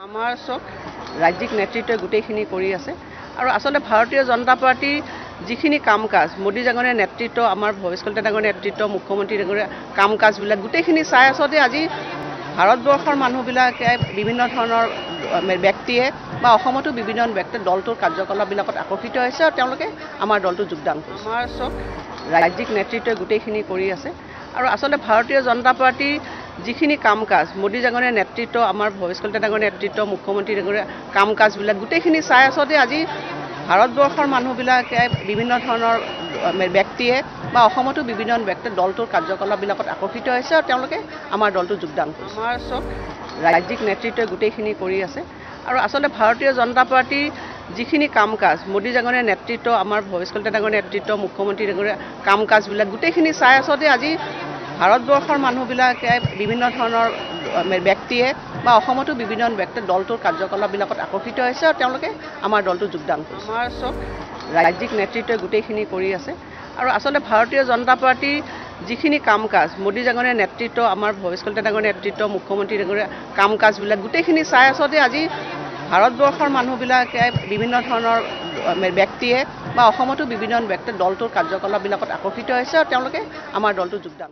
আমাৰ চব ৰাজ্যিক নেতৃত্বই গোটেইখিনি কৰি আছে আৰু আসলে ভাৰতীয় জনতা পাৰ্টিৰ যিখিনি কাম কাজ মোদী ডাঙৰীয়াৰ নেতৃত্ব আমাৰ ভৱেশ কলিতা ডাঙৰীয়াৰ নেতৃত্ব মুখ্যমন্ত্ৰী ডাঙৰীয়াৰ কাম কাজবিলাক গোটেইখিনি চাই আছতে আজি ভাৰতবৰ্ষৰ মানুহবিলাকে বিভিন্ন ধৰণৰ ব্যক্তিয়ে বা অসমতো বিভিন্ন ব্যক্তিয়ে দলটোৰ কাৰ্যকলাপবিলাকত আকৰ্ষিত হৈছে আৰু তেওঁলোকে আমাৰ দলটো যোগদান কৰিছে। আমাৰ চব ৰাজ্যিক নেতৃত্বই গোটেইখিনি কৰি আছে আৰু আসলে ভাৰতীয় জনতা পাৰ্টিৰ যিখিনি কাম কাজ মোদী ডাঙৰীয়াৰ নেতৃত্ব আমাৰ ভৱেশ কলিতা ডাঙৰীয়াৰ নেতৃত্ব মুখ্যমন্ত্ৰী ডাঙৰীয়াৰ কাম কাজবিলাক গোটেইখিনি চাই আছতে আজি ভাৰতবৰ্ষৰ মানুহবিলাকে বিভিন্ন ধৰণৰ ব্যক্তিয়ে বা অসমতো বিভিন্ন ব্যক্তিয়ে দলটোৰ কাৰ্যকলাপবিলাকত আকৰ্ষিত হৈছে আৰু তেওঁলোকে আমাৰ দলটো যোগদান কৰিছে। আমাৰ চব ৰাজ্যিক নেতৃত্বই গোটেইখিনি কৰি আছে আৰু আসলে ভাৰতীয় জনতা পাৰ্টিৰ যিখিনি কাম কাজ মোদী ডাঙৰীয়াৰ নেতৃত্ব আমাৰ ভৱেশ কলিতা ডাঙৰীয়াৰ নেতৃত্ব মুখ্যমন্ত্ৰী ডাঙৰীয়াৰ কাম কাজবিলাক গোটেইখিনি চাই আছতে আজি ভাৰতবৰ্ষৰ মানুহবিলাকে বিভিন্ন ধৰণৰ ব্যক্তিয়ে বা অসমতো বিভিন্ন ব্যক্তিয়ে দলটোৰ কাৰ্যকলাপবিলাকত আকৰ্ষিত হৈছে আৰু তেওঁলোকে আমাৰ দলটো যোগদান কৰিছে। আমাৰ চব ৰাজ্যিক নেতৃত্বই গোটেইখিনি কৰি আছে আৰু আসলে ভাৰতীয় জনতা পাৰ্টিৰ যিখিনি কাম কাজ মোদী ডাঙৰীয়াৰ নেতৃত্ব আমাৰ ভৱেশ কলিতা ডাঙৰীয়াৰ নেতৃত্ব মুখ্যমন্ত্ৰী ডাঙৰীয়াৰ কাম কাজবিলাক গোটেইখিনি চাই আছতে আজি ভাৰতবৰ্ষৰ মানুহবিলাকে বিভিন্ন ধৰণৰ ব্যক্তিয়ে বা অসমতো বিভিন্ন ব্যক্তিয়ে দলটোৰ কাৰ্যকলাপবিলাকত আকৰ্ষিত হৈছে আৰু তেওঁলোকে আমাৰ দলটো যোগদান